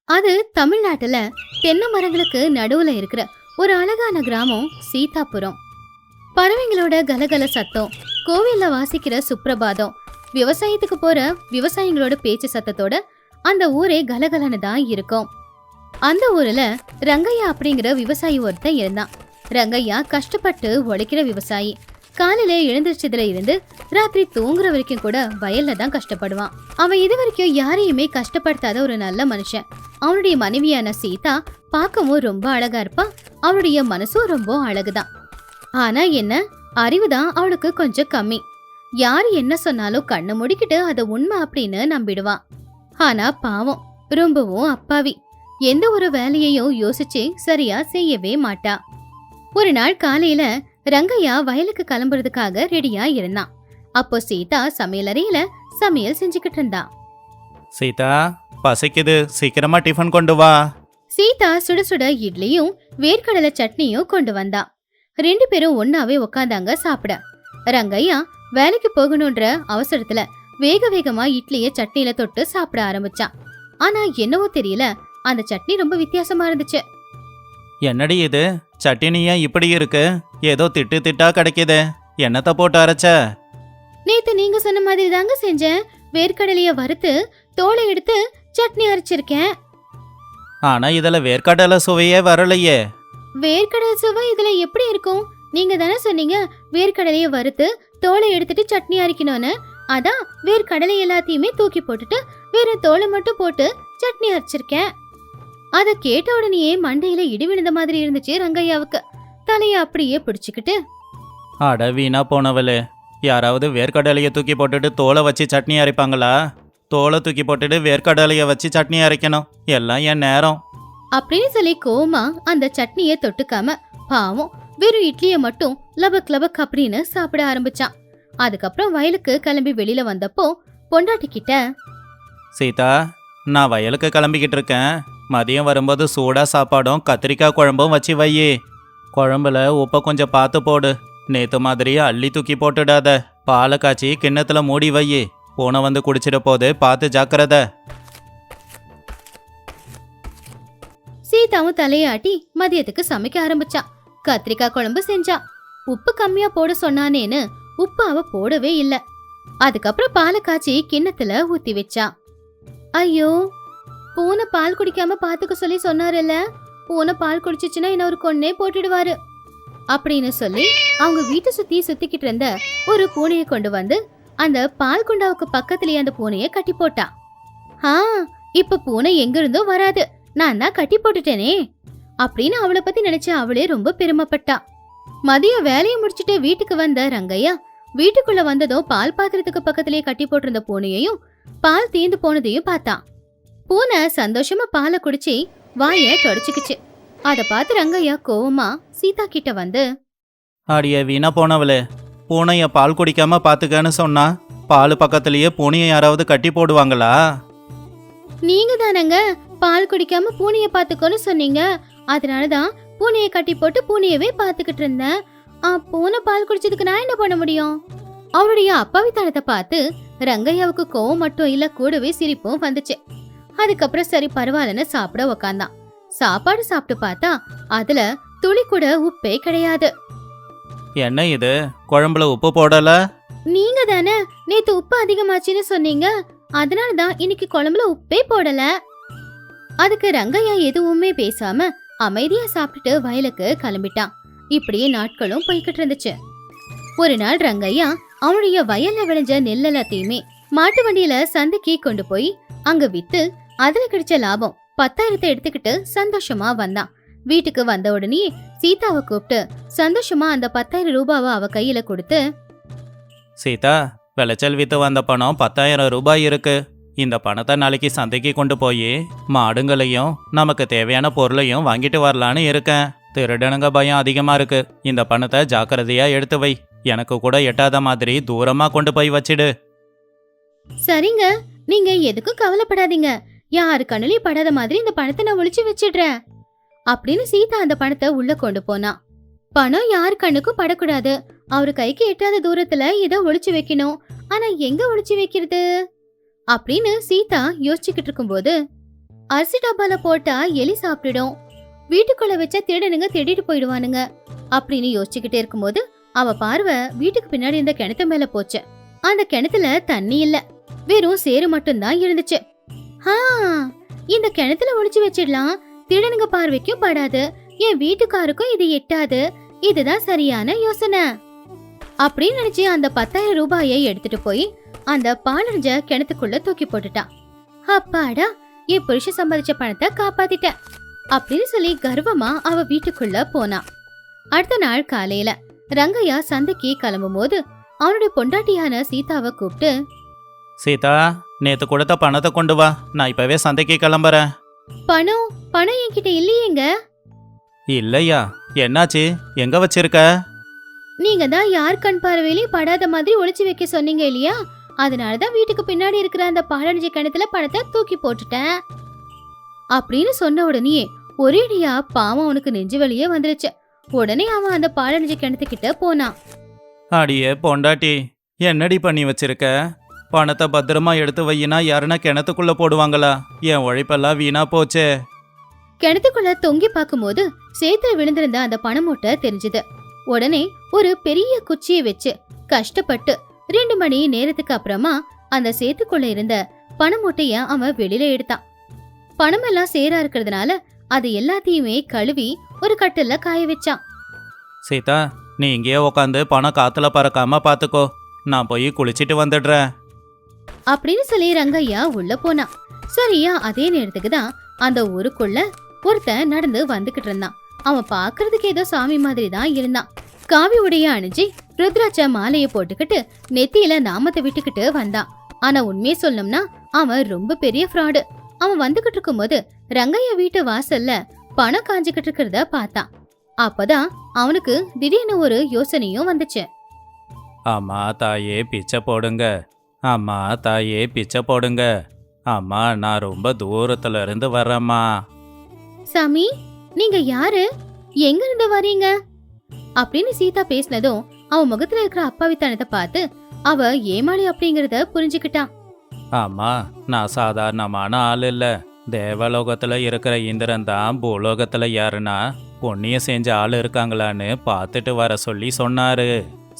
அது தமிழ்நாட்டுல தென்னை மரங்களுக்கு நடுவுல இருக்கிற ஒரு அழகான கிராமம் சீதாபுரம். பறவைங்களோட கலகல சத்தம், கோவில்ல வாசிக்கிற சுப்ரபாதம், விவசாயத்துக்கு போற விவசாயிகளோட பேச்சு சத்தத்தோட அந்த ஊரே கலகலன்னு தான் இருக்கும். அந்த ஊர்ல ரங்கையா அப்படிங்கிற விவசாயி ஒருத்தன் இருந்தான். ரங்கையா கஷ்டப்பட்டு உழைக்கிற விவசாயி. காலையில எழுந்திரிச்சதுல இருந்து ராத்திரி தூங்குற வரைக்கும் கூட வயல்ல தான் கஷ்டப்படுவான். அவன் இது வரைக்கும் யாரையுமே கஷ்டப்படுத்தாத ஒரு நல்ல மனுஷன். அவனுடைய மனைவியான சீதா பார்க்கவும் ரொம்ப அழகா இருப்பா. அவளுடைய மனசும் ரொம்ப அழகுதான். ஆனா என்ன, அறிவுதான் அவளுக்கு கொஞ்சம் கம்மி. யாரு என்ன சொன்னாலும் கண்ணு முடிக்கிட்டு அதை உண்மை அப்படின்னு நம்பிடுவான். ஆனா பாவம், ரொம்பவும் அப்பாவி. எந்த ஒரு வேலையையும் யோசிச்சு சரியா செய்யவே மாட்டா. ஒரு நாள் காலையில ரங்கையா வயலுக்கு கிளம்புறதுக்காக ரெடியா இருந்தான். அப்போ சீதா சமையலறையில சமையல் செஞ்சுக்கிட்டு இருந்தா. சீதா, பசிக்குது, சீக்கிரமா டிஃபன் கொண்டு வா. சீதா சுட சுட இட்லியும் வேர்க்கடலை சட்னியும் கொண்டு வந்தா. ரெண்டு பேரும் ஒன்னாவே உக்காந்தாங்க சாப்பிட. ரங்கையா வேலைக்கு போகணும்ன்ற அவசரத்துல வேக வேகமா இட்லிய சட்னியில தொட்டு சாப்பிட ஆரம்பிச்சான். ஆனா என்னவோ தெரியல, அந்த சட்னி ரொம்ப வித்தியாசமா இருந்துச்சு. என்னடி இது, சட்டினியா இப்படி இருக்கு? ஏதோ திட்டு திட்டா கிடைக்குது. என்னத்த போட்டு அரைச்ச? நேத்து நீங்க சொன்ன மாதிரி தாங்க செஞ்சேன். வேர்க்கடலைய வறுத்து தோலை எடுத்து சட்னி அரைச்சிருக்கேன். ஆனா இதுல வேர்க்கடலை சுவையே வரலையே. வேர்க்கடலை சுவை இதுல எப்படி இருக்கும்? நீங்க தானே சொன்னீங்க வேர்க்கடலைய வறுத்து தோலை எடுத்துட்டு சட்னி அரைக்கணும்னு. அதான் வேர்க்கடலை எல்லாத்தையுமே தூக்கி போட்டுட்டு வேற தோலை மட்டும் போட்டு சட்னி அரைச்சிருக்கேன். அத கேட்ட உடனேயே மண்டையில இடி விழுந்த மாதிரி இருந்துச்சு ரங்கையாவுக்கு. தலைய அப்படியே பிடிச்சுக்கிட்டு, அட வீணா போனவளே, யாராவது வேர்க்கடலையை தூக்கி போட்டுட்டு தோலை வச்சு சட்னி அரைப்பாங்களா? தோலை தூக்கி போட்டுட்டு வேர்க்கடலையை வச்சு சட்னி அரைக்கணும். எல்லாம் என் நேரம் அப்படின்னு சொல்லி கோமா அந்த சட்னியை தொட்டுக்காம பாவம் வெறும் இட்லிய மட்டும் லபக் லபக் அப்படின்னு சாப்பிட ஆரம்பிச்சான். அதுக்கப்புறம் வயலுக்கு கிளம்பி வெளியில வந்தப்போ பொண்டாட்டி கிட்ட, சீதா, நான் வயலுக்கு கிளம்பிக்கிட்டு இருக்கேன். மதியம் வரும்போது சூடா சாப்பாடும் கத்திரிக்காய் குழம்பும் வச்சு வையே. குழம்புல உப்பை கொஞ்சம் பார்த்து போடு. நேத்து மாதிரி அள்ளி தூக்கி போட்டுடாத. பாலை காய்ச்சி கிண்ணத்துல மூடி வையே. பூனை வந்து குடிச்சிட போது பார்த்து ஜாக்கிரத. சீதாவும் தலையாட்டி மதியத்துக்கு சமைக்க ஆரம்பிச்சான். கத்திரிக்காய் குழம்பு செஞ்சா. உப்பு கம்மியா போட சொன்னானேன்னு உப்பு அவ போடவே இல்ல. அதுக்கப்புறம் பாலை காய்ச்சி கிண்ணத்துல ஊத்தி வச்சா. ஐயோ, பூனை பால் குடிக்காம பாத்துக்க சொல்லி சொன்னாருல்ல, பூனை பால் குடிச்சிச்சுன்னா என்ன ஒரு கொன்னே போட்டுடுவாரு அப்படின்னு சொல்லி அவங்க வீட்டை சுத்தி சுத்திக்கிட்டு இருந்த ஒரு பூனையை கொண்டு வந்து அந்த பால் குண்டாவுக்கு பக்கத்துலயே அந்த பூனைய கட்டி போட்டா. இப்ப பூனை எங்க இருந்தோ வராது, நான் தான் கட்டி போட்டுட்டேனே அப்படின்னு அவளை பத்தி நினைச்சு அவளே ரொம்ப பெருமைப்பட்டா. மதியம் வேலையை முடிச்சுட்டு வீட்டுக்கு வந்த ரங்கையா வீட்டுக்குள்ள வந்ததும் பால் பாத்திரத்துக்கு பக்கத்திலேயே கட்டி போட்டிருந்த பூனையையும் பால் தீந்து போனதையும் பார்த்தான். பூனை சந்தோஷமா பாலை குடிச்சு வாய தொடச்சுக்குச்சு. அத பார்த்து ரங்கையா கோவமா சீதா கிட்ட வந்து, அடியே வீணா போனவளே, பூனைய பால் குடிக்காம பாத்துக்கன்னு சொன்னா பால் பக்கத்துலயே பூனையை யாராவது கட்டி போடுவாங்களா? நீங்க தானங்க பால் குடிக்காம பூனைய பாத்துக்கோன்னு சொன்னீங்க. அதனாலதான் பூனைய கட்டி போட்டு பூனையவே பாத்துக்கிட்டு இருந்தேன். பூனை பால் குடிச்சதுக்கு நான் என்ன பண்ண முடியும்? அவருடைய அப்பாவித்தனத்தை பார்த்து ரங்கையாவுக்கு கோவம் மட்டும் இல்ல, கூடவே சிரிப்பும் வந்துச்சு. அதுக்கப்புறம் சரி பரவாயில்லன்னு சாப்பிட உக்காந்தான். சாப்பாடு சாப்பிட்டு பார்த்தா அதுல துளி கூட உப்பே கிடையாது. என்ன இது, குழம்புல உப்பு போடல? நீங்க தானே நேத்து உப்பு அதிகமாச்சுன்னு சொன்னீங்க, அதனாலதான் இன்னைக்கு குழம்புல உப்பே போடல. அதுக்கு ரங்கையா எதுவுமே பேசாம அமைதியா சாப்பிட்டுட்டு வயலுக்கு கிளம்பிட்டான். இப்படியே நாட்களும் போய்கிட்டு இருந்துச்சு. ஒரு நாள் ரங்கையா அவனுடைய வயல்ல விளைஞ்ச நெல் எல்லாத்தையுமே மாட்டு வண்டியில சந்தைக்கு கொண்டு போய் அங்க வித்து அதுல கிடைச்ச லாபம் 10,000 எடுத்துக்கிட்டு சந்தோஷமா வந்தான். வீட்டுக்கு வந்த உடனே சீதாவை கூப்பிட்டு சந்தோஷமா அந்த 10,000 ரூபாவை அவ கையில கொடுத்து, சீதா, விளைச்சல் வித்து வந்த பணம் 10,000 ரூபாய் இருக்கு. இந்த பணத்தை நாளைக்கு சந்தைக்கு கொண்டு போய் மாடுங்களையும் நமக்கு தேவையான பொருளையும் வாங்கிட்டு வரலான்னு இருக்கேன். திருடனுங்க பயம் அதிகமா இருக்கு. இந்த பணத்தை ஜாக்கிரதையா எடுத்து வை. எனக்கு கூட எட்டாத மாதிரி தூரமா கொண்டு போய் வச்சிடு. சரிங்க, நீங்க எதுக்கும் கவலைப்படாதீங்க. யாரு கண்ணுலயும் படாத மாதிரி இந்த பணத்தை நான் ஒளிச்சு வச்சிடுறேன் அப்படின்னு சீதா அந்த பணத்தை உள்ள கொண்டு போனா. பணம் யார் கண்ணுக்கும் படக்கூடாது, அவரு கைக்கு எட்டாத தூரத்துல இத ஒளிச்சு வைக்கணும். ஆனா எங்க ஒளிச்சு வைக்கிறது அப்படின்னு சீதா யோசிச்சுக்கிட்டு இருக்கும்போது, அரிசி டப்பால போட்டா எலி சாப்பிட்டுடும், வீட்டுக்குள்ள வச்சா திருடனுங்க திருடிட்டு போயிடுவானுங்க அப்படின்னு யோசிச்சுக்கிட்டே இருக்கும்போது அவ பார்வை வீட்டுக்கு பின்னாடி இருந்த கிணத்து மேல போச்சு. அந்த கிணத்துல தண்ணி இல்ல, வெறும் சேறு மட்டும்தான் இருந்துச்சு. இந்த கிணத்துல ஒளிச்சு வச்சிடலாம், திருடனுங்க பார்வைக்கும் படாது, என் வீட்டுக்காருக்கும் இது எட்டாது, இதுதான் சரியான யோசனை அப்படின்னு நினைச்சு அந்த 10,000 ரூபாயை எடுத்துட்டு போய் அந்த பாலடைஞ்ச கிணத்துக்குள்ள தூக்கி போட்டுட்டான். அப்பாடா, என் புருஷ சம்பாதிச்ச பணத்தை காப்பாத்திட்டேன் அப்படின்னு சொல்லி கர்வமா அவ வீட்டுக்குள்ள போனா. அடுத்த நாள் காலையில ரங்கையா சந்தைக்கு கிளம்பும் போது அவனுடைய பொண்டாட்டியான சீதாவை கூப்பிட்டு, சீதா, நேத்து கொடுத்த பணத்தை கொண்டு வா, நான் இப்பவே சந்தைக்கு கிளம்புறேன். பணம் பணம் என்கிட்ட இல்லையேங்க. இல்லையா? என்னாச்சு? எங்க வச்சிருக்க? நீங்க தான் யார் கண் பார்வையிலையும் படாத மாதிரி ஒளிச்சு வைக்க சொன்னீங்க இல்லையா, அதனாலதான் வீட்டுக்கு பின்னாடி இருக்கிற அந்த பாலடைஞ்ச கிணத்துல பணத்தை தூக்கி போட்டுட்டேன் அப்படின்னு சொன்ன உடனே ஒரேடியா பாவம் அவனுக்கு நெஞ்சு வலியே வந்துருச்சு. உடனே அவன் அந்த பாலடைஞ்ச கிணத்துக்கிட்ட போனான். அடியே பொண்டாட்டி, என்னடி பண்ணி வச்சிருக்க? பணத்தை பத்திரமா எடுத்து வையினா யாருன்னா கிணத்துக்குள்ள போடுவாங்களா? என் உழைப்பெல்லாம் வீணா போச்சே. கிணத்துக்குள்ள தொங்கி பார்க்கும்போது சேத்துல விழுந்திருந்த அந்த பண மூட்டை தெரிஞ்சது. உடனே ஒரு பெரிய குச்சியை வச்சு கஷ்டப்பட்டு 2 மணி நேரத்துக்கு அப்புறமா அந்த சேத்துக்குள்ள இருந்த பண மூட்டைய அவன் வெளியில எடுத்தான். பணம் எல்லாம் சேரா இருக்கிறதுனால அது எல்லாத்தையுமே கழுவி ஒரு கட்டில காய வச்சான். சீதா, நீ இங்கேயே உக்காந்து பணம் காத்துல பறக்காம பாத்துக்கோ, நான் போய் குளிச்சிட்டு வந்துடுறேன் அப்படின்னு சொல்லி ரங்கையா உள்ள போனான். சரியா அதே நேரத்துக்கு தான் அந்த ஊருக்குள்ள ஒருத்தன் நடந்து வந்துகிட்டு இருந்தான். அவன் பாக்குறதுக்கு ஏதோ சாமி மாதிரி தான் இருந்தான். காவி உடைய அணிஞ்சு ருத்ராட்ச மாலைய போட்டுக்கிட்டு நெத்தியில நாமத்தை விட்டுக்கிட்டு வந்தான். ஆனா உண்மையை சொல்லணும்னா அவன் ரொம்ப பெரிய ஃப்ராடு. அவன் வந்துகிட்டு இருக்கும் போது ரங்கையா வீட்டு வாசல்ல பணம் காஞ்சுகிட்டு இருக்கிறத பார்த்தான். அப்பதான் அவனுக்கு திடீர்னு ஒரு யோசனையும் வந்துச்சு. அம்மா தாயே பிச்சை போடுங்க, அம்மா தாயே பிச்சை போடுங்க, அம்மா நான் ரொம்ப தூரத்துல இருந்து வர்றேம்மா. சாமி, நீங்க யாரு, எங்க இருந்து வரீங்க அப்படின்னு சீதா பேசினதும் அவன் முகத்துல இருக்கிற அப்பாவித்தனத்தை பார்த்து அவ ஏமாளி அப்படிங்கறத புரிஞ்சுக்கிட்டான். அம்மா, நான் சாதாரணமான ஆள் இல்ல, தேவலோகத்துல இருக்கிற இந்திரன் தான் பூலோகத்துல யாருன்னா பொன்னிய செஞ்ச ஆள் இருக்காங்களான்னு பார்த்துட்டு வர சொல்லி சொன்னாரு.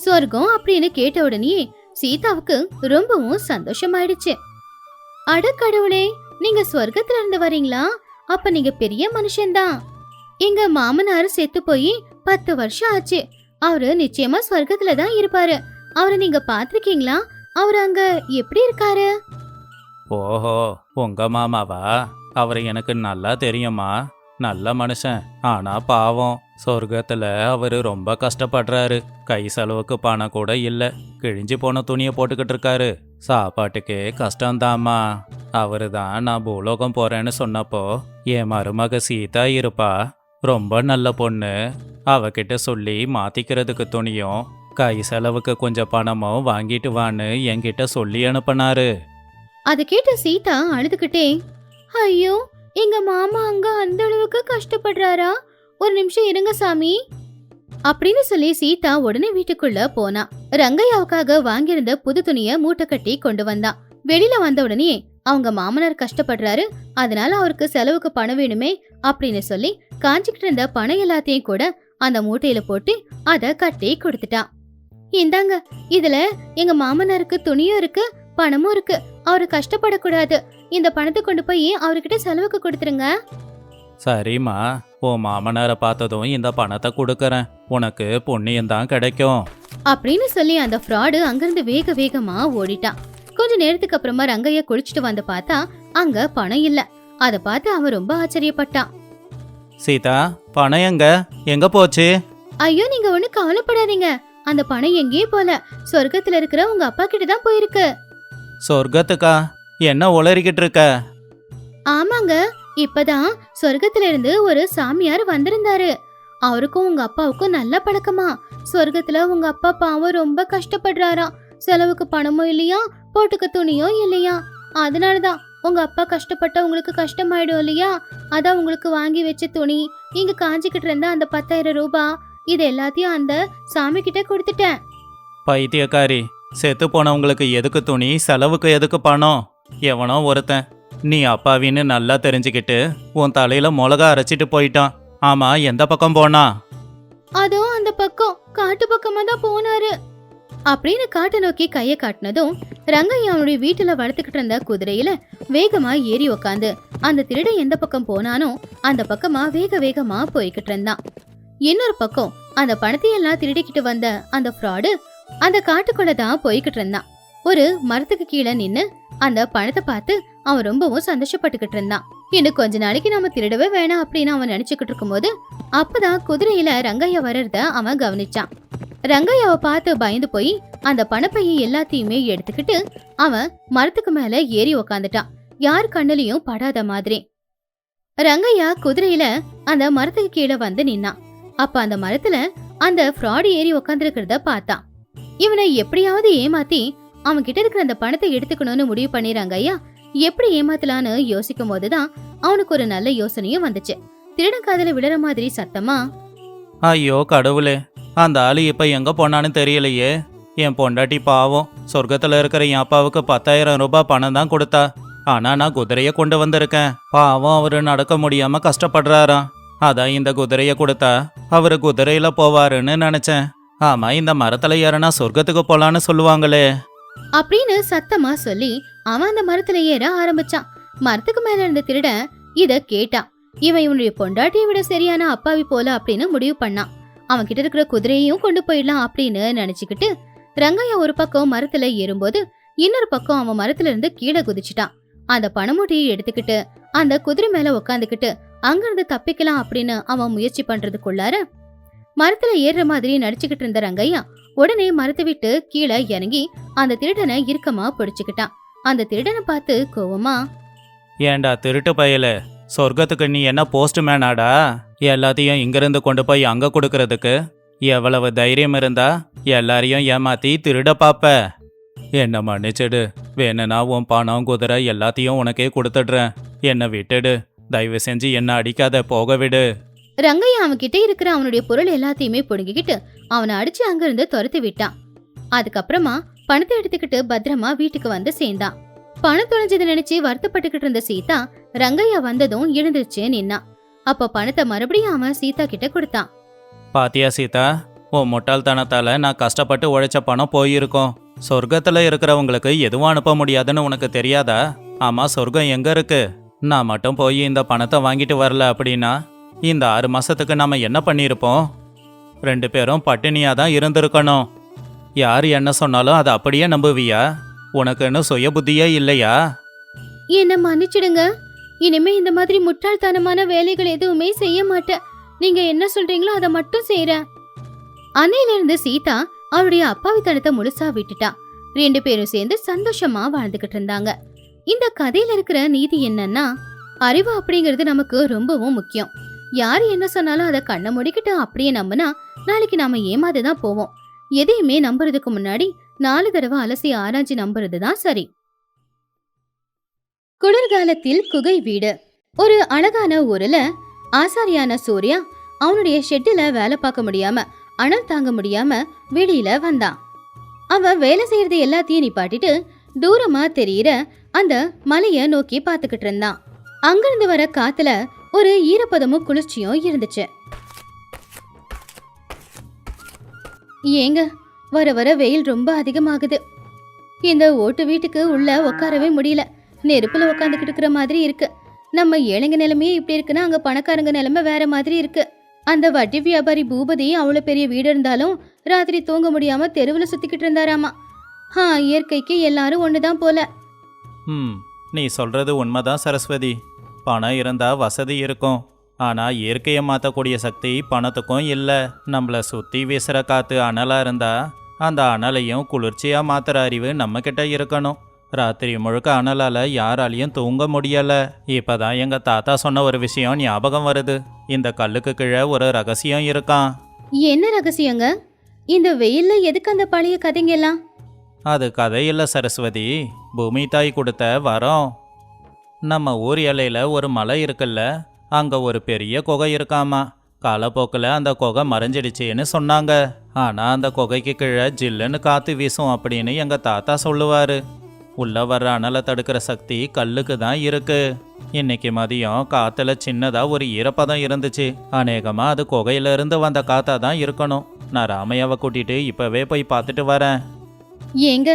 சொர்க்கம் அப்படின்னு கேட்ட உடனே சீதாவுக்கு ரொம்பவும் சந்தோஷமாயிடுச்சு. அட கடவுளே, நீங்க சொர்க்கத்துல இருந்து வரீங்களா? அப்ப நீங்க பெரிய மனுஷன்தான். எங்க மாமனாரு செத்து போய் 10 வருஷம் ஆச்சு. அவரு நிச்சயமா சொர்க்கத்துல தான் இருப்பாரு. அவரை நீங்க பாத்திருக்கீங்களா? அவரு அங்க எப்படி இருக்காரு? ஓஹோ, உங்க மாமாவா? அவரு எனக்கு நல்லா தெரியுமா, நல்ல மனுஷன். ஆனா பாவம், சொர்க்கத்துல அவரு ரொம்ப கஷ்டப்படுறாரு. கை செலவுக்கு பணம் கூட இல்ல, கிழிஞ்சு போன துணியை போட்டுக்கிட்டு இருக்காரு. சாப்பாட்டுக்கே கஷ்டம்தாம்மா. அவரு தான் நான் பூலோகம் போறேன்னு சொன்னப்போ என் மருமக சீதா இருப்பா, ரொம்ப நல்ல பொண்ணு, அவகிட்ட சொல்லி மாத்திக்கிறதுக்கு துணியும் கை செலவுக்கு கொஞ்சம் பணமும் வாங்கிட்டு வான்னு என்கிட்ட சொல்லி அனுப்பினாரு. அது கேட்ட சீதா அழுதுகிட்டே, ஐயோ, எங்க மாமா அங்க அந்த அளவுக்கு கஷ்டப்படுறாரா? ஒரு நிமிஷம் இருங்க சாமி அப்படின்னு சொல்லி சீதா உடனே வீட்டுக்குள்ள போனா. ரங்கையாவுக்காக வாங்கியிருந்த புது துணிய மூட்டை கட்டி கொண்டு வந்தான். வெளியில வந்த உடனே அவங்க மாமனார் கஷ்டப்படுறாரு, அதனால அவருக்கு செலவுக்கு பணம் வேணுமே அப்படின்னு சொல்லி காஞ்சிக்கிட்டு இருந்த பணம் எல்லாத்தையும் கூட அந்த மூட்டையில போட்டு அத கட்டி கொடுத்துட்டான். இந்தாங்க, இதுல எங்க மாமனாருக்கு துணியும் இருக்கு, பணமும் இருக்கு. அவரு கஷ்டப்படக்கூடாது. இந்த பணத்தை கொண்டு போய் அவர்கிட்ட செலவுக்கு கொடுத்துருங்க. சரிம்மா, உன் மாமனாரை பார்த்ததும் இந்த பணத்தை கொடுக்கறேன், உனக்கு புண்ணியம்தான் கிடைக்கும் அப்படின்னு சொல்லி அந்த ஃப்ராடு அங்கிருந்து வேக வேகமா ஓடிட்டான். கொஞ்ச நேரத்துக்கு அப்புறமா ரங்கைய குளிச்சுட்டு வந்து பார்த்தா அங்க பணம் இல்ல. அத பார்த்து அவன் ரொம்ப ஆச்சரியப்பட்டான். சீதா, பணம் எங்க போச்சு? ஐயோ, நீங்க ஒண்ணு கவலைப்படாதீங்க, அந்த பணம் எங்கேயே போல, சொர்க்கத்துல இருக்கிற உங்க அப்பா கிட்ட தான் போயிருக்கு. சொர்க்கத்துக்கா? என்ன உளறிக்கிட்டு இருக்க? ஆமாங்க, இப்பதான் சொர்க்கத்துல இருந்து ஒரு சாமியார் வந்திருந்தாரு. அவருக்கும் உங்க அப்பாவுக்கும் நல்ல பழக்கமா. சொர்க்கத்துல உங்க அப்பா பாவம் ரொம்ப கஷ்டப்படுறாராம். செலவுக்கு பணமும் இல்லையா, போட்டுக்க துணியும் இல்லையா. அதனாலதான் உங்க அப்பா கஷ்டப்பட்ட உங்களுக்கு கஷ்டமாயிடும் இல்லையா, அதான் உங்களுக்கு வாங்கி வச்ச துணி, இங்க காஞ்சிக்கிட்டு இருந்த அந்த 10,000 ரூபாய், இது எல்லாத்தையும் அந்த சாமி கிட்ட கொடுத்துட்டேன். பைத்தியக்காரி, செத்து போனவங்களுக்கு எதுக்கு துணி, செலவுக்கு எதுக்கு பணம்? எவனோ ஒருத்தன் நீ அப்பாவின்னு நல்லா தெரிஞ்சுக்கிட்டு உன் தலையில மிளகா அரைச்சிட்டு போயிட்டான். ஆமா, எந்த பக்கம் போனா? அதோ அந்த பக்கம் காட்டு பக்கமா தான் போனாரு அப்படின்னு காட்டை நோக்கி கைய காட்டினதும் ரங்கையா அவனுடைய வீட்டுல வளர்த்துக்கிட்டு இருந்த குதிரையில வேகமா ஏறி உக்காந்து அந்த திருடன் எந்த பக்கம் போனானோ அந்த பக்கமா வேக வேகமா போய்கிட்டு இருந்தான். இன்னொரு பக்கம் அந்த பணத்தையெல்லாம் திருடிக்கிட்டு வந்த அந்த ஃப்ராடு அந்த காட்டுக்குள்ள தான் போய்கிட்டு இருந்தான். ஒரு மரத்துக்கு கீழே நின்னு அந்த பணத்தை பார்த்து அவன் ரொம்பவும் சந்தோஷப்பட்டுக்கிட்டு இருந்தான். இன்னும் கொஞ்ச நாளைக்கு நாம திருடவே வேணாம் அப்படின்னு அவன் நினைச்சுக்கிட்டு இருக்கும்போது அப்பதான் குதிரையில ரங்கையா வர்றத அவன் கவனிச்சான். ரங்கையாவை பார்த்து பயந்து போய் அந்த பணப்பையை எல்லாத்தையுமே எடுத்துக்கிட்டு அவன் மரத்துக்கு மேல ஏறி உக்காந்துட்டான், யார் கண்ணுலயும் படாத மாதிரி. ரங்கையா குதிரையில அந்த மரத்துக்கு கீழே வந்து நின்னான். அப்ப அந்த மரத்துல அந்த ஃப்ராடு ஏறி உக்காந்துருக்கிறத பார்த்தான். இவனை எப்படியாவது ஏமாத்தி அவன் கிட்ட இருக்கிற அந்த பணத்தை எடுத்துக்கணும்னு முடிவு பண்ணிடுறாங்க ஐயா. எப்படி ஏமாத்தலான்னு யோசிக்கும் போதுதான் அவனுக்கு ஒரு நல்ல யோசனையும் வந்துச்சு. திருடன் காதல விடுற மாதிரி சத்தமா, ஐயோ கடவுளே, அந்த ஆளு இப்ப எங்க போனான்னு தெரியலையே. என் பொண்டாட்டி பாவம் சொர்க்கத்துல இருக்கிற என் அப்பாவுக்கு 10,000 ரூபாய் பணம் தான் கொடுத்தா. ஆனா நான் குதிரைய கொண்டு வந்திருக்கேன். பாவம் அவரு நடக்க முடியாம கஷ்டப்படுறாராம். அதான் இந்த குதிரைய கொடுத்தா அவரு குதிரையில போவாருன்னு நினைச்சேன். ஆமா, இந்த மரத்துல ஏறனா சொர்க்கத்துக்கு போலான்னு சொல்லுவாங்களே அப்படின்னு சத்தமா சொல்லி அவன் அந்த மரத்துல ஏற ஆரம்பிச்சான். மரத்துக்கு மேல இருந்த திருடன் இத கேட்டான். இவன் இவனுடைய பொண்டாட்டியை விட சரியான அப்பாவி போல அப்படின்னு முடிவு பண்ணான். அவன் கிட்ட இருக்கிற குதிரையையும் கொண்டு போயிடலாம் அப்படின்னு நினைச்சுக்கிட்டு ரங்கையா ஒரு பக்கம் மரத்துல ஏறும்போது இன்னொரு பக்கம் அவன் மரத்துல இருந்து கீழே குதிச்சுட்டான். அந்த பணமூட்டையை எடுத்துக்கிட்டு அந்த குதிரை மேல உக்காந்துக்கிட்டு அங்கிருந்து தப்பிக்கலாம் அப்படின்னு அவன் முயற்சி பண்றதுக்குள்ளார மரத்துல ஏறுற மாதிரி நடிச்சுக்கிட்டு இருந்த ரங்கையா உடனே மரத்தை விட்டு கீழே இறங்கி அந்த திருடனை இறுக்கமா பிடிச்சுக்கிட்டான். அந்த திருடனை பார்த்து கோவமா, ஏண்டா திருட்டு பயல, சொர்க்கத்துக்கு நீ என்ன போஸ்ட்மேனாடா? எல்லாத்தையும் இங்கிருந்து கொண்டு போய் அங்க கொடுக்கறதுக்கு எவ்வளவு தைரியம் இருந்தா எல்லாரையும் ஏமாத்தி திருட பாப்ப? என்ன மன்னிச்சிடு, வேணும்னா உன் பணம் குதிரை எல்லாத்தையும் உனக்கே கொடுத்துடுறேன். என்னை விட்டுடு, தயவு செஞ்சு என்ன அடிக்காத, போக விடு. ரங்கையா அவன் கிட்ட இருக்கிற அவனுடைய பொருள் எல்லாத்தையுமே புடுங்கிக்கிட்டு அவனை அடிச்சு அங்கிருந்து துரத்தி விட்டான். அதுக்கப்புறமா பணத்தை எடுத்துக்கிட்டு பத்திரமா வீட்டுக்கு வந்து சேர்ந்தான். பணம் தொலைஞ்சதை நினைச்சு வருத்தப்பட்டுக்கிட்டு இருந்த சீதா ரங்கையா வந்ததும் எழுந்திருச்சு நின்னான். அப்ப பணத்தை மறுபடியும் அவன் சீதா கிட்ட கொடுத்தான். பாத்தியா சீதா, உன் முட்டாள்தனத்தால நான் கஷ்டப்பட்டு உழைச்ச பணம் போயிருக்கோம். சொர்க்கத்துல இருக்கிறவங்களுக்கு எதுவும் அனுப்ப முடியாதுன்னு உனக்கு தெரியாதா? ஆமா, சொர்க்கம் எங்க இருக்கு? நான் மட்டும் போய் இந்த பணத்தை வாங்கிட்டு வரல அப்படின்னா இந்த 6 மாசத்துக்கு நாம என்ன பண்ணியிருப்போம்? 2 பேரும் பட்டினியா தான் இருந்திருக்கணும். யார் என்ன சொன்னாலும் அதை அப்படியே நம்புவியா? உனக்குன்னு சுய புத்தியே இல்லையா? என்ன மன்னிச்சிடுங்க, இனிமே இந்த மாதிரி முட்டாள்தனமான வேலைகள் எதுவுமே செய்ய மாட்டேன். நீங்க என்ன சொல்றீங்களோ அதை மட்டும் செய்யறேன். அன்னையில இருந்து சீதா அவருடைய அப்பாவித்தனத்தை முழுசா விட்டுட்டா. 2 பேரும் சேர்ந்து சந்தோஷமா வாழ்ந்துகிட்டு இருந்தாங்க. இந்த கதையில இருக்கிற நீதி என்னன்னா, அறிவு அப்படிங்கிறது நமக்கு ரொம்பவும் முக்கியம். யாரு என்ன சொன்னாலும் அதை கண்ணை முடிக்கிட்டு அப்படியே நம்பினா நாளைக்கு நாம ஏமாந்துதான் போவோம். எதையுமே நம்புறதுக்கு முன்னாடி 4 தடவை அலசி ஆராய்ச்சி நம்புறதுதான் சரி. குளிர்காலத்தில் குகை வீடு. ஒரு அழகான ஊர்ல ஆசாரியான சூர்யா அவனுடைய ஷெட்டில வேலை பார்க்க முடியாம அனல் தாங்க முடியாம வெளியில வந்தான். அவன் வேலை செய்யறது எல்லாத்தையும் நிப்பாட்டிட்டு தூரமா தெரியிற அந்த மலைய நோக்கி பாத்துக்கிட்டு இருந்தான். அங்கிருந்து வர காத்துல ஒரு ஈரப்பதமும் குளிர்ச்சியும் இருந்துச்சு. ஏங்க, வர வர வெயில் ரொம்ப அதிகமாகுது. இந்த ஓட்டு வீட்டுக்கு உள்ள உட்காரவே முடியல. நெருப்புல உட்காந்துக்கிட்டு இருக்கிற மாதிரி இருக்கு. நம்ம ஏழைங்க நிலைமையே இப்படி இருக்குன்னா அங்க பணக்காரங்க நிலைமை வேற மாதிரி இருக்கு. அந்த வட்டி வியாபாரி பூபதி அவ்வளவு பெரிய வீடு இருந்தாலும் ராத்திரி தூங்க முடியாம தெருவுல சுத்திக்கிட்டு இருந்தாராமா. இயற்கைக்கு எல்லாரும் ஒண்ணுதான் போல. நீ சொல்றது உண்மைதான் சரஸ்வதி. பணம் இருந்தா வசதி இருக்கும். ஆனா இயற்கையை மாற்றக்கூடிய சக்தி பணத்துக்கும் இல்லை. நம்மளை சுத்தி வீசுற காத்து அனலா இருந்தா அந்த அனலையும் குளிர்ச்சியா மாத்துற அறிவு நம்ம கிட்ட இருக்கணும். ராத்திரி முழுக்க அனலால யாராலையும் தூங்க முடியல. இப்பதான் எங்க தாத்தா சொன்ன ஒரு விஷயம் ஞாபகம் வருது. இந்த கல்லுக்கு கீழே ஒரு ரகசியம் இருக்கான். என்ன ரகசியங்க? இந்த வெயில்ல எதுக்கு அந்த பழைய கதைங்க எல்லாம்? அது கதையில்ல சரஸ்வதி, பூமி தாய் கொடுத்த வரம். நம்ம ஊர் எல்லையில ஒரு மலை இருக்குல்ல, அங்க ஒரு பெரிய குகை இருக்காமா. காலப்போக்கில் அந்த குகை மறைஞ்சிடுச்சுன்னு சொன்னாங்க. ஆனா அந்த குகைக்கு கீழே ஜில்லுன்னு காத்து வீசும் அப்படின்னு எங்க தாத்தா சொல்லுவாரு. உள்ள வர்ற அனலை தடுக்கிற சக்தி கல்லுக்கு தான் இருக்கு. இன்னைக்கு மதியம் காத்துல சின்னதா ஒரு ஈரப்பதம் இருந்துச்சு. அநேகமா அது குகையில இருந்து வந்த காத்தா தான் இருக்கணும். நான் ராமையாவை கூட்டிட்டு இப்பவே போய் பார்த்துட்டு வரேன். ஏங்க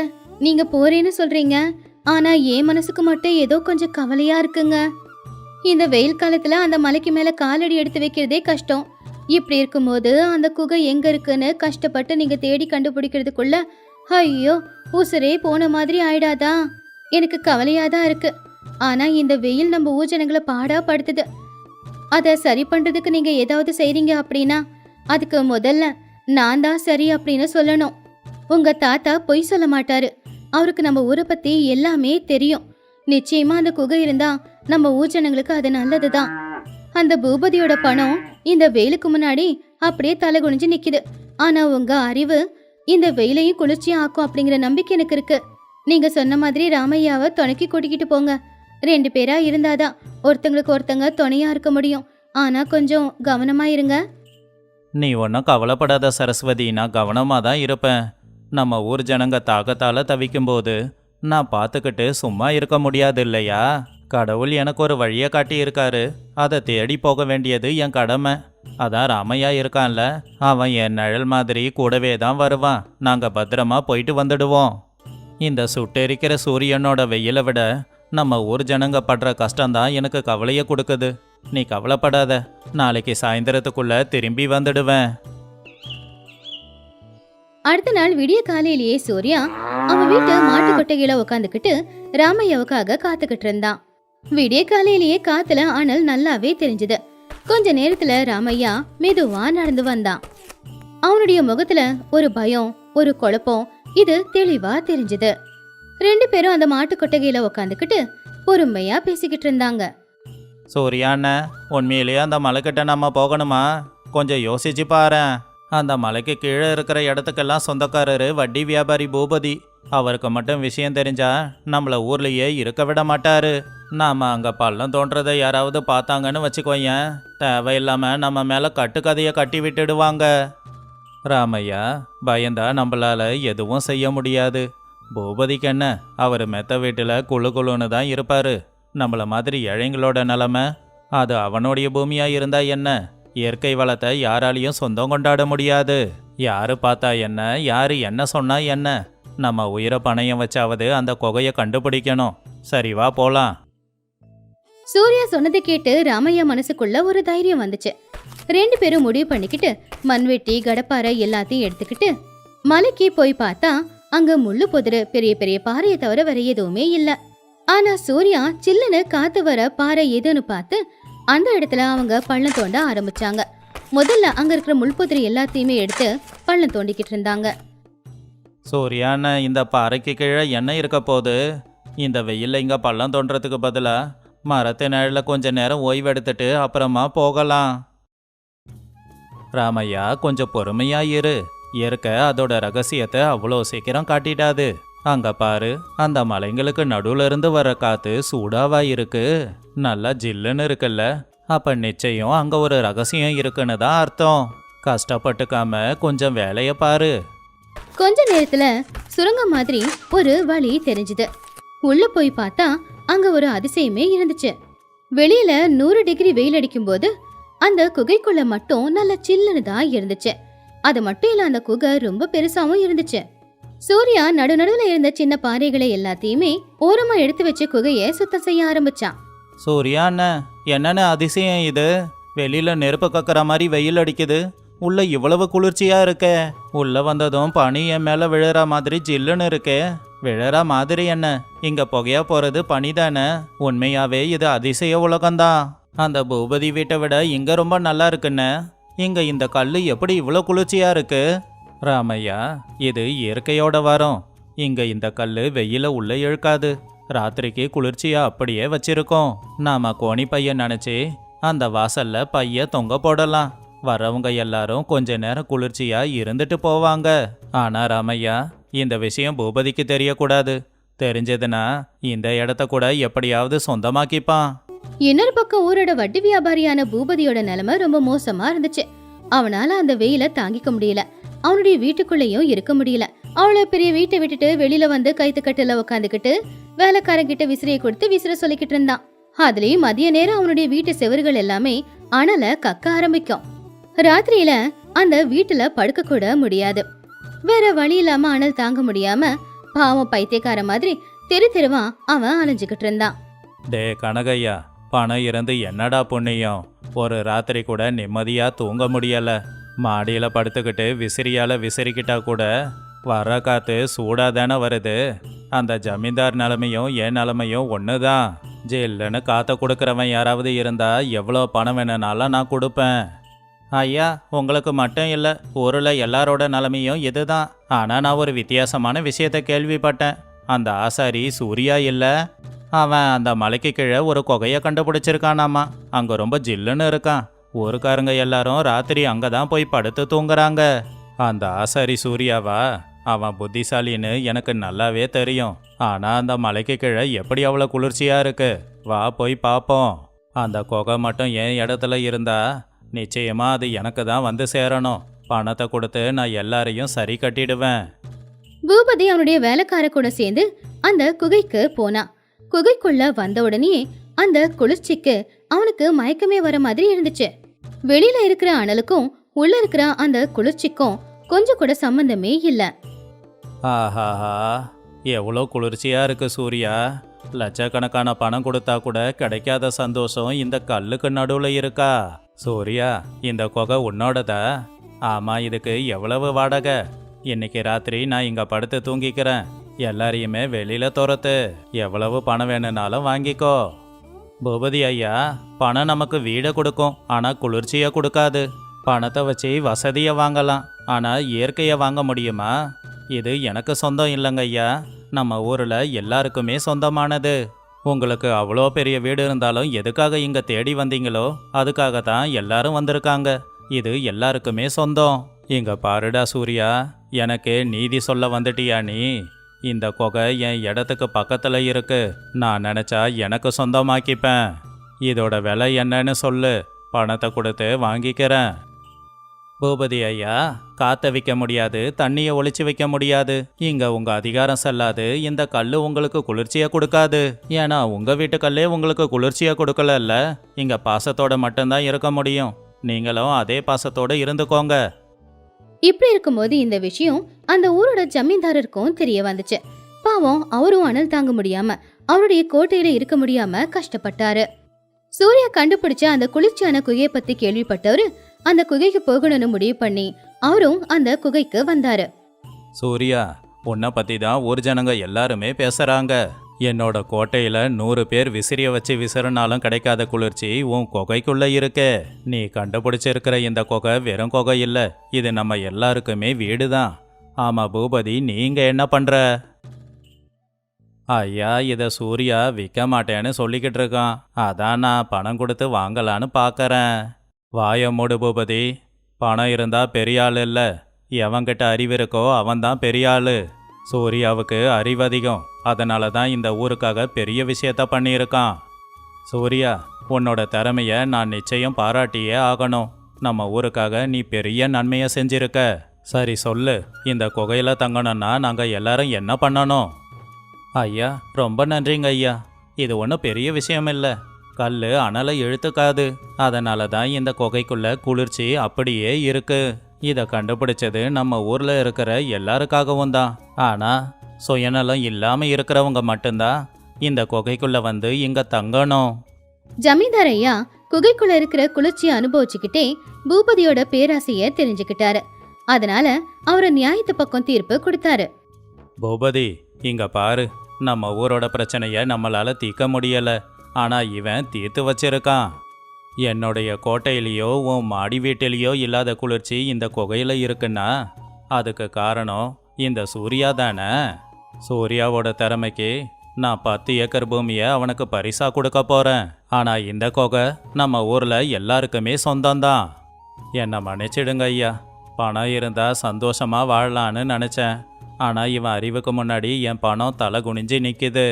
நீங்க போறேன்னு சொல்றீங்க, ஆனா என் மனசுக்கு மட்டும் ஏதோ கொஞ்சம் கவலையா இருக்குங்க. இந்த வெயில் காலத்துல அந்த மலைக்கு மேல காலடி எடுத்து வைக்கிறதே கஷ்டம். இப்படி இருக்கும்போது அந்த குகை எங்க இருக்குன்னு கஷ்டப்பட்டு நீங்க தேடி கண்டுபிடிக்கிறதுக்குள்ள ஐயோ உசுரே போன மாதிரி ஆயிடாதா? எனக்கு கவலையா தான் இருக்கு. ஆனா இந்த வெயில் நம்ம ஊஜனங்களை பாடா படுத்துது. அதை சரி பண்றதுக்கு நீங்க ஏதாவது செய்றீங்க அப்படின்னா அதுக்கு முதல்ல நான் தான் சரி அப்படின்னு சொல்லணும். உங்க தாத்தா பொய் சொல்ல மாட்டாரு. அவருக்கு நம்ம ஊரை பத்தி எல்லாமே தெரியும். நிச்சயமா அந்த குகை இருந்தா நம்ம ஊஜனங்களுக்கு அது நல்லதுதான். அந்த பூபதியோட பணம் இந்த வெயிலுக்கு முன்னாடி அப்படியே தலை குனிஞ்சு நிக்குது. ஆனா உங்க அறிவு இந்த வெயிலையும் குளிர்ச்சியா ஆக்கும் அப்படிங்கிற நம்பிக்கை எனக்கு இருக்கு. நீங்க சொன்ன மாதிரி ராமையாவை துணைக்கி கூட்டிக்கிட்டு போங்க. 2 பேரா இருந்தாதான் ஒருத்தங்களுக்கு ஒருத்தங்க துணையா இருக்க முடியும். ஆனா கொஞ்சம் கவனமா இருங்க. நீ ஒன்றும் கவலைப்படாத சரஸ்வதி, நான் கவனமாக தான் இருப்பேன். நம்ம ஊர் ஜனங்க தாகத்தால் தவிக்கும்போது நான் பார்த்துக்கிட்டு சும்மா இருக்க முடியாது இல்லையா? கடவுள் எனக்கு ஒரு வழியை காட்டி இருக்காரு. அதை தேடி போக வேண்டியது என் கடமை. அதான் ராமையா இருக்கான்ல, அவன் என் நிழல் மாதிரி கூடவே தான் வருவான். நாங்கள் பத்திரமா போயிட்டு வந்துடுவோம். இந்த சுட்டெரிக்கிற சூரியனோட வெயிலை விட நம்ம ஊர் ஜனங்க படுற கஷ்டம்தான் எனக்கு கவலையை கொடுக்குது. நீ கவலைப்படாத, நாளைக்கு சாயந்தரத்துக்குள்ள திரும்பி வந்துடுவேன். அடுத்த நாள் விடிய காலையிலேயே சூர்யா அவன் வீட்டு மாட்டு கொட்டையில உட்காந்துக்கிட்டு ராமையாவுக்காக காத்துக்கிட்டு இருந்தான். விடிய காலையிலேயே காத்துல அனல் நல்லாவே தெரிஞ்சது. கொஞ்ச நேரத்துல ராமையா மெதுவா நடந்து வந்தான். அவனுடைய முகத்துல ஒரு பயம், ஒரு குழப்பம் இது தெளிவா தெரிஞ்சது. 2 பேரும் அந்த மாட்டு கொட்டகையில உட்காந்துக்கிட்டு பொறுமையா பேசிக்கிட்டு இருந்தாங்க. சூர்யாண்ண, உண்மையிலேயே அந்த மலைக்கிட்ட நம்ம போகணுமா? கொஞ்சம் யோசிச்சு பாரேன். அந்த மலைக்கு கீழே இருக்கிற இடத்துக்கெல்லாம் சொந்தக்காரரு வட்டி வியாபாரி பூபதி. அவருக்கு மட்டும் விஷயம் தெரிஞ்சா நம்மள ஊர்லயே இருக்க விட மாட்டாரு. நாம அங்க பள்ளம் தோன்றதை யாராவது பார்த்தாங்கன்னு வச்சுக்கோயேன், தேவையில்லாம நம்ம மேல கட்டுக்கதையை கட்டி விட்டுடுவாங்க. ராமையா, பயந்தா நம்மளால எதுவும் செய்ய முடியாது. பூபதிக்கு என்ன, அவர் மெத்த வீட்டில் குழு குழுன்னு தான் இருப்பாரு. நம்மள மாதிரி ஏழைங்களோட நிலமை, அது அவனுடைய பூமியா இருந்தா என்ன? இயற்கை வளத்தை யாராலையும் சொந்தம் கொண்டாட முடியாது. யாரு பார்த்தா என்ன, யாரு என்ன சொன்னா என்ன? நம்ம உயிரை பணையம் வச்சாவது அந்த குகையை கண்டுபிடிக்கணும். சரி வா போலாம். சூர்யா சொன்னதை கேட்டு ராமையா மனசுக்குள்ள ஒரு தைரியம் வந்துச்சு. 2 பேரும் முடிவு பண்ணிக்கிட்டு மண்வெட்டி கடப்பாறை எல்லாத்தையும் எடுத்துக்கிட்டு மலைக்கு போய் பார்த்தா அங்க முள்ளு புதிரு, பெரிய பெரிய பாறையை தவிர வேற எதுவுமே இல்ல. ஆனா சூர்யா சில்லுன்னு காத்து வர பாறை எதுன்னு பார்த்து அந்த இடத்துல அவங்க பள்ளம் தோண்ட ஆரம்பிச்சாங்க. முதல்ல அங்க இருக்கிற முள்புதிரி எல்லாத்தையுமே எடுத்து பள்ளம் தோண்டிக்கிட்டு இருந்தாங்க. சூர்யான, இந்த பாறைக்கு கீழே என்ன இருக்க போகுது? இந்த வெயில்ல இங்க பள்ளம் தோன்றதுக்கு பதிலா மரத்து நிழலில் கொஞ்ச நேரம் ஓய்வெடுத்துட்டு அப்புறமா போகலாம். ராமையா, கொஞ்சம் பொறுமையா இரு. இயற்கை அதோட ரகசியத்தை அவ்வளோ சீக்கிரம் காட்டிடாது. அங்க பாரு, அந்த மலைங்களுக்கு நடுவுல இருந்து வர காத்து சூடாவா இருக்கு, நல்லா ஜில்லுன்னு இருக்குல்ல. அப்ப நிச்சயம் அங்க ஒரு ரகசியம் இருக்குன்னு தான் அர்த்தம். கஷ்டப்பட்டுக்காம கொஞ்சம் வேலைய பாரு. கொஞ்ச நேரத்துல சுரங்கம் மாதிரி ஒரு வழி தெரிஞ்சுது. உள்ள போய் பார்த்தா அங்க ஒரு அதிசயமே இருந்துச்சு. வெளியில 100 டிகிரி வெயில் அடிக்கும் போது அந்த குகைக்குள்ள மட்டும் நல்ல சில்லுன்னு தான் இருந்துச்சு. அது மட்டும் இல்ல, அந்த குகை ரொம்ப பெருசாவும் இருந்துச்சு. சூர்யா நடுநடுவுல இருந்த சின்ன பாறைகளை எல்லாத்தையுமே ஓரமா எடுத்து வச்சு குகையை சுத்தம் செய்ய ஆரம்பிச்சான். சூர்யா அண்ணன், என்னென்ன அதிசயம் இது? வெளியில நெருப்பு கக்கிற மாதிரி வெயில் அடிக்குது, உள்ள இவ்வளவு குளிர்ச்சியா இருக்கே. உள்ள வந்ததும் பனி என் மேல விழுற மாதிரி ஜில்லுன்னு இருக்கே. விழற மாதிரி என்ன, இங்க புகையா போறது பனி தானே. உண்மையாவே இது அதிசய உலகம்தான். அந்த பூபதி வீட்டை விட இங்க ரொம்ப நல்லா இருக்குன்னு. இங்க இந்த கல்லு எப்படி இவ்வளோ குளிர்ச்சியா இருக்கு? ராமையா, இது இயற்கையோட வரும். இங்க இந்த கல்லு வெயில உள்ள இழுக்காது. ராத்திரிக்கு குளிர்ச்சியா அப்படியே வச்சிருக்கோம். நாம கோணி பையன் நினைச்சு அந்த வாசல்ல பைய தொங்க போடலாம். வரவங்க எல்லாரும் கொஞ்ச நேரம் குளிர்ச்சியா இருந்துட்டு போவாங்க. ஆனா ராமையா, இந்த விஷயம் பூபதிக்கு தெரியக்கூடாது. தெரிஞ்சதுன்னா இந்த இடத்த கூட எப்படியாவது சொந்தமாக்கிப்பான். இன்னொரு பக்கம் ஊரோட வட்டி வியாபாரியான பூபதியோட நிலைமை ரொம்ப மோசமா இருந்துச்சு. அவனால அந்த வெயில தாங்கிக்க முடியல. அவனுடைய வீட்டுக்குள்ளேயும் இருக்க முடியல. அவ்வளவு பெரிய வீட்டை விட்டுட்டு வெளியில வந்து கைத்துக்கட்டுல உக்காந்துக்கிட்டு வேலைக்காரங்கிட்ட விசிறியை கொடுத்து விசிற சொல்லிக்கிட்டு இருந்தான். அதுலயும் மதிய நேரம் அவனுடைய வீட்டு செவறுகள் எல்லாமே அனல கக்க ஆரம்பிக்கும். ராத்திரியில அந்த வீட்டுல படுக்க கூட முடியாது. வேற வழி இல்லாம அனல் தாங்க முடியாம பாவம் பைத்தியக்கார மாதிரி தெருவா அவன் அலைஞ்சுக்கிட்டு இருந்தான். டே கனகையா, பணம் இருந்து என்னடா புண்ணியம்? ஒரு ராத்திரி கூட நிம்மதியா தூங்க முடியல. மாடியில படுத்துக்கிட்டு விசிறியால விசிறிக்கிட்டா கூட வர காத்து சூடாதானே வருது. அந்த ஜமீன்தார் நிலைமையும் என் நிலைமையும் ஒண்ணுதான். ஜில்லுன்னு காத்த கொடுக்கறவன் யாராவது இருந்தா எவ்வளோ பணம் வேணும்னாலும் நான் கொடுப்பேன். ஐயா, உங்களுக்கு மட்டும் இல்லை, ஊரில் எல்லாரோட நிலைமையும் இதுதான். ஆனால் நான் ஒரு வித்தியாசமான விஷயத்த கேள்விப்பட்டேன். அந்த ஆசாரி சூர்யா இல்லை, அவன் அந்த மலைக்கு கீழே ஒரு குகையை கண்டுபிடிச்சிருக்கானாமா. அங்கே ரொம்ப ஜில்லுன்னு இருக்கான். ஊருக்காரங்க எல்லாரும் ராத்திரி அங்கே தான் போய் படுத்து தூங்குறாங்க. அந்த ஆசாரி சூர்யாவா? அவன் புத்திசாலின்னு எனக்கு நல்லாவே தெரியும். ஆனால் அந்த மலைக்கு கீழே எப்படி அவ்வளோ குளிர்ச்சியாக இருக்கு? வா போய் பார்ப்போம். அந்த குகை மட்டும் என் இடத்துல இருந்தா நிச்சயமா அது எனக்கு தான் வந்து சேரணும். பணத்தை கொடுத்து நான் எல்லாரையும் சரி கட்டிடுவேன். பூபதி அவனுடைய வேலைக்கார கூட சேர்ந்து அந்த குகைக்கு போனான். குகைக்குள்ள வந்த உடனே அந்த குளிர்ச்சிக்கு அவனுக்கு மயக்கமே வர மாதிரி இருந்துச்சு. வெளியில இருக்கிற அனலுக்கும் உள்ள இருக்கிற அந்த குளிர்ச்சிக்கும் கொஞ்சம் கூட சம்பந்தமே இல்ல. ஆஹாஹா, எவ்வளோ குளிர்ச்சியா இருக்கு சூர்யா. லட்சக்கணக்கான பணம் கொடுத்தா கூட கிடைக்காத சந்தோஷம் இந்த கல்லுக்கு நடுவில் இருக்கா? சூர்யா, இந்த குகை உன்னோடதா? ஆமா, இதுக்கு எவ்வளவு வாடகை? இன்னைக்கு ராத்திரி நான் இங்க படுத்து தூங்கிக்கிறேன். எல்லாரையுமே வெளியில துரத்து. எவ்வளவு பணம் வேணும்னாலும் வாங்கிக்கோ. பூபதி ஐயா, பணம் நமக்கு வீடை கொடுக்கும், ஆனா குளிர்ச்சியை கொடுக்காது. பணத்தை வச்சு வசதியை வாங்கலாம், ஆனா இயற்கையை வாங்க முடியுமா? இது எனக்கு சொந்தம் இல்லைங்க ஐயா, நம்ம ஊரில் எல்லாருக்குமே சொந்தமானது. உங்களுக்கு அவ்வளோ பெரிய வீடு இருந்தாலும் எதுக்காக இங்கே தேடி வந்தீங்களோ அதுக்காக தான் எல்லாரும் வந்திருக்காங்க. இது எல்லாருக்குமே சொந்தம். இங்க பாருடா சூர்யா, எனக்கு நீதி சொல்ல வந்துட்டியா நீ? இந்த குகை என் இடத்துக்கு பக்கத்தில் இருக்கு. நான் நினச்சா எனக்கு சொந்தமாக்கிப்பேன். இதோட விலை என்னன்னு சொல்லு, பணத்தை கொடுத்து வாங்கிக்கிறேன். பூபதி ஐயா, காத்த வைக்க முடியாது, தண்ணியை ஒளிச்சு வைக்க முடியாது. இங்க உங்க அதிகாரம் செல்லாது. இந்த கல்லு உங்களுக்கு குளிர்ச்சியை கொடுக்காது. ஏன்னா உங்க வீட்டு கல்லே உங்களுக்கு குளிர்ச்சியை கொடுக்கலல்ல. இங்க பாசத்தோட மட்டும்தான் இருக்க முடியும். நீங்களும் அதே பாசத்தோட இருந்துக்கோங்க. இப்படி இருக்கும்போது இந்த விஷயம் அந்த ஊரோட ஜமீன்தாரருக்கும் தெரிய வந்துச்சு. பாவம், அவரும் அனல் தாங்க முடியாம அவருடைய கோட்டையில இருக்க முடியாம கஷ்டப்பட்டாரு. சூர்யா கண்டுபிடிச்ச அந்த குளிர்ச்சியான குகையை பத்தி கேள்விப்பட்டவரு அந்த குகைக்கு போகணும்னு முடிவு பண்ணி அவரும் அந்த குகைக்கு வந்தாரு. சூர்யா, உன்னை பத்தி தான் ஊர் ஜனங்க எல்லாருமே பேசுறாங்க. என்னோட கோட்டையில 100 பேர் விசிறிய வச்சு விசிறினாலும் கிடைக்காத குளிர்ச்சி உன் குகைக்குள்ள இருக்கே. நீ கண்டுபிடிச்சிருக்கிற இந்த குகை வெறும் குகை இல்ல, இது நம்ம எல்லாருக்குமே வீடுதான். ஆமா பூபதி, நீங்க என்ன பண்ற? ஐயா, இதை சூர்யா விற்க மாட்டேன்னு சொல்லிக்கிட்டு இருக்கான். அதான் நான் பணம் கொடுத்து வாங்கலான்னு பார்க்கறேன். வாய மூடு பூபதி. பணம் இருந்தா பெரிய ஆள் இல்ல, எவன்கிட்ட அறிவு இருக்கோ அவன்தான் பெரிய ஆளு. சூர்யாவுக்கு அறிவு அதிகம், அதனால தான் இந்த ஊருக்காக பெரிய விஷயத்த பண்ணியிருக்கான். சூர்யா, உன்னோட திறமைய நான் நிச்சயம் பாராட்டியே ஆகணும். நம்ம ஊருக்காக நீ பெரிய நன்மையை செஞ்சிருக்க. சரி சொல்லு, இந்த குகையில தங்கணும்னா நாங்க எல்லாரும் என்ன பண்ணணும்? ஐயா, ரொம்ப நன்றிங்க ஐயா. இது ஒன்றும் பெரிய விஷயம் இல்லை. கல் அனலை இழுத்துக்காது, அதனால தான் இந்த குகைக்குள்ள குளிர்ச்சி அப்படியே இருக்கு. இதை கண்டுபிடிச்சது நம்ம ஊர்ல இருக்கிற எல்லாருக்காகவும் தான். ஆனா சுயநலம் இல்லாம இருக்கிறவங்க மட்டும்தான் இந்த குகைக்குள்ள வந்து இங்க தங்கணும். ஜமீன்தார் ஐயா குகைக்குள்ள இருக்கிற குளிர்ச்சியை அனுபவிச்சுக்கிட்டே பூபதியோட பேராசைய தெரிஞ்சுக்கிட்டாரு. அதனால அவரு நியாயத்து பக்கம் தீர்ப்பு கொடுத்தாரு. பூபதி, இங்க பாரு, நம்ம ஊரோட பிரச்சனைய நம்மளால தீர்க்க முடியல, ஆனா இவன் தீர்த்து வச்சிருக்கான். என்னுடைய கோட்டையிலையோ உன் மாடி வீட்டிலேயோ இல்லாத குளிர்ச்சி இந்த குகையில இருக்குன்னா அதுக்கு காரணம் இந்த சூர்யா தானே. சூர்யாவோட திறமைக்கு நான் 10 ஏக்கர் பூமியை அவனுக்கு பரிசா கொடுக்க போறேன். ஆனா இந்த குகை நம்ம ஊர்ல எல்லாருக்குமே சொந்தம்தான். என்னை மன்னிச்சிடுங்க ஐயா. பணம் இருந்தா சந்தோஷமா வாழலான்னு நினைச்சேன். ஆனா இவன் அறிவுக்கு முன்னாடி என் பணம் தலை குனிஞ்சு நிக்குது.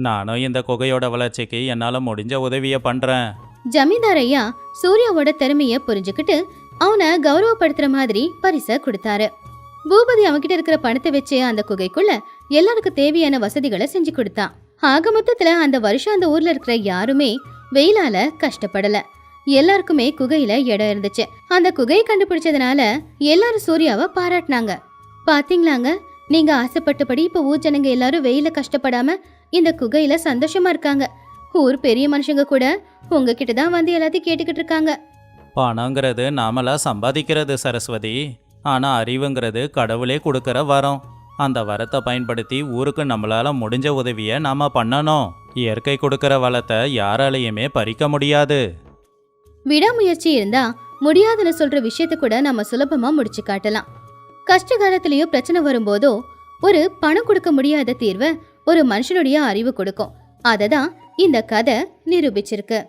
நானும் இந்த குகையோட வளர்ச்சிக்கு என்னால முடிஞ்ச உதவியை பண்றேன். ஜமீன்தார் ஐயா சூர்யாவோட திறமைய புரிஞ்சுக்கிட்டு அவனை கௌரவப்படுத்துற மாதிரி பரிசை கொடுத்தாரு. பூபதி அவன்கிட்ட இருக்கிற பணத்தை வச்சு அந்த குகைக்குள்ள எல்லாருக்கும் தேவையான வசதிகளை செஞ்சு கொடுத்தான். ஆக மொத்தத்துல அந்த வருஷம் அந்த ஊர்ல இருக்கிற யாருமே வெயிலால கஷ்டப்படல. எல்லாருக்குமே குகையில இடம் இருந்துச்சு. அந்த குகையை கண்டுபிடிச்சதுனால எல்லாரும் சூர்யாவை பாராட்டினாங்க. பாத்தீங்களாங்க, நீங்க ஆசைப்பட்டபடி இப்ப ஊர் ஜனங்க எல்லாரும் வெயில கஷ்டப்படாம இந்த குகையில சந்தோஷமா இருக்காங்க. ஊர் பெரிய மனுஷங்க கூட உங்ககிட்ட தான் வந்து எல்லாத்தையும் கேட்டுக்கிட்டு இருக்காங்க. பணங்கிறது நாமளா சம்பாதிக்கிறது சரஸ்வதி. ஆனா அறிவுங்கிறது கடவுளே கொடுக்கற வரம். அந்த வரத்தை பயன்படுத்தி ஊருக்கு நம்மளால முடிஞ்ச உதவியை நாம பண்ணணும். இயற்கை கொடுக்கற வளத்தை யாராலையுமே பறிக்க முடியாது. விடாமுயற்சி இருந்தா முடியாதுன்னு சொல்ற விஷயத்த கூட நம்ம சுலபமா முடிச்சு காட்டலாம். கஷ்ட காலத்திலயோ பிரச்சனை வரும்போதோ ஒரு பணம் கொடுக்க முடியாத தீர்வை ஒரு மனுஷனுடைய அறிவு கொடுக்கும். அததான் இந்த கதை நிரூபிச்சிருக்கு.